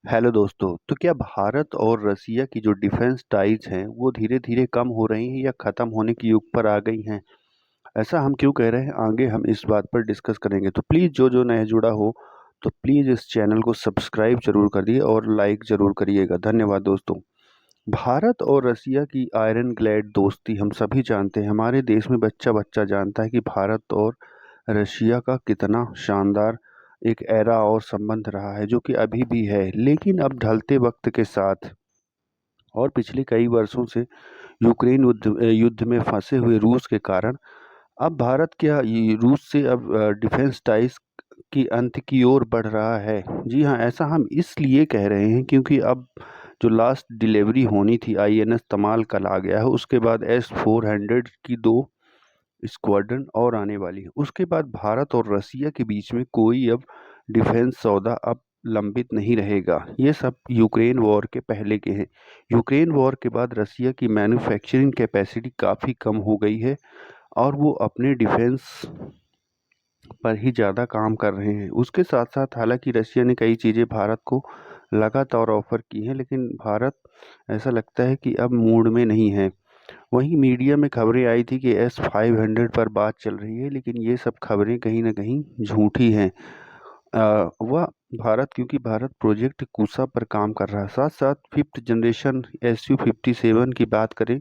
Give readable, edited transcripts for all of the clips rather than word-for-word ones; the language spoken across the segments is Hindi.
हेलो दोस्तों। तो क्या भारत और रसिया की जो डिफेंस टाइज हैं वो धीरे धीरे कम हो रही हैं या ख़त्म होने की युग पर आ गई हैं? ऐसा हम क्यों कह रहे हैं, आगे हम इस बात पर डिस्कस करेंगे। तो प्लीज़ जो नया जुड़ा हो तो प्लीज़ इस चैनल को सब्सक्राइब जरूर करिए और लाइक ज़रूर करिएगा। धन्यवाद दोस्तों। भारत और रसिया की आयरन ग्लैड दोस्ती हम सभी जानते हैं। हमारे देश में बच्चा बच्चा जानता है कि भारत और रशिया का कितना शानदार एक एरा और संबंध रहा है, जो कि अभी भी है। लेकिन अब ढलते वक्त के साथ और पिछले कई वर्षों से यूक्रेन युद्ध में फंसे हुए रूस के कारण अब भारत क्या ये रूस से अब डिफेंस टाइज की अंत की ओर बढ़ रहा है। जी हाँ, ऐसा हम इसलिए कह रहे हैं क्योंकि अब जो लास्ट डिलीवरी होनी थी आईएनएस तमाल कल आ गया है। उसके बाद S-400 की 2 स्क्वाड्रन और आने वाली है। उसके बाद भारत और रसिया के बीच में कोई अब डिफेंस सौदा अब लंबित नहीं रहेगा। ये सब यूक्रेन वॉर के पहले के हैं। यूक्रेन वॉर के बाद रसिया की मैन्युफैक्चरिंग कैपेसिटी काफ़ी कम हो गई है और वो अपने डिफेंस पर ही ज़्यादा काम कर रहे हैं। उसके साथ साथ हालांकि रसिया ने कई चीज़ें भारत को लगातार ऑफर की हैं, लेकिन भारत ऐसा लगता है कि अब मूड में नहीं है। वहीं मीडिया में खबरें आई थी कि S-500 पर बात चल रही है, लेकिन ये सब खबरें कहीं ना कहीं झूठी हैं। वह भारत क्योंकि भारत प्रोजेक्ट कुशा पर काम कर रहा है। साथ साथ 5th जनरेशन Su-57 की बात करें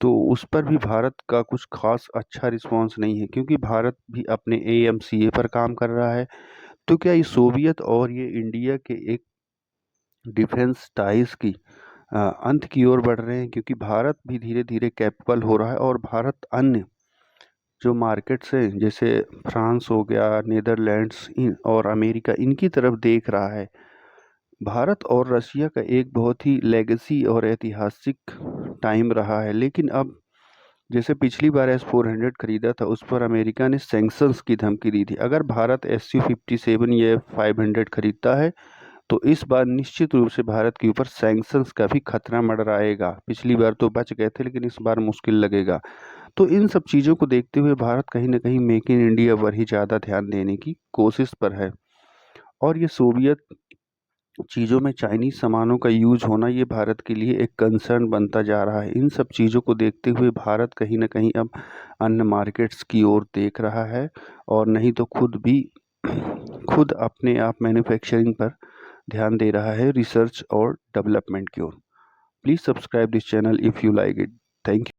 तो उस पर भी भारत का कुछ खास अच्छा रिस्पांस नहीं है, क्योंकि भारत भी अपने AMCA पर काम कर रहा है। तो क्या ये सोवियत और ये इंडिया के एक डिफेंस टाइज की अंत की ओर बढ़ रहे हैं, क्योंकि भारत भी धीरे धीरे कैपेबल हो रहा है और भारत अन्य जो मार्केट्स हैं जैसे फ्रांस हो गया, नीदरलैंड्स और अमेरिका, इनकी तरफ देख रहा है। भारत और रशिया का एक बहुत ही लेगेसी और ऐतिहासिक टाइम रहा है, लेकिन अब जैसे पिछली बार S-400 खरीदा था उस पर अमेरिका ने सैंक्शंस की धमकी दी थी। अगर भारत Su-57 या 500 खरीदता है तो इस बार निश्चित रूप से भारत के ऊपर सैंक्शंस का भी खतरा मंडराएगा। पिछली बार तो बच गए थे, लेकिन इस बार मुश्किल लगेगा। तो इन सब चीज़ों को देखते हुए भारत कहीं ना कहीं मेक इन इंडिया पर ही ज़्यादा ध्यान देने की कोशिश पर है। और ये सोवियत चीज़ों में चाइनीज़ सामानों का यूज होना, ये भारत के लिए एक कंसर्न बनता जा रहा है। इन सब चीज़ों को देखते हुए भारत कहीं ना कहीं अब अन्य मार्केट्स की ओर देख रहा है, और नहीं तो खुद अपने आप मैन्युफैक्चरिंग पर ध्यान दे रहा है, रिसर्च और डेवलपमेंट की ओर। Please subscribe this channel if you like it. Thank you.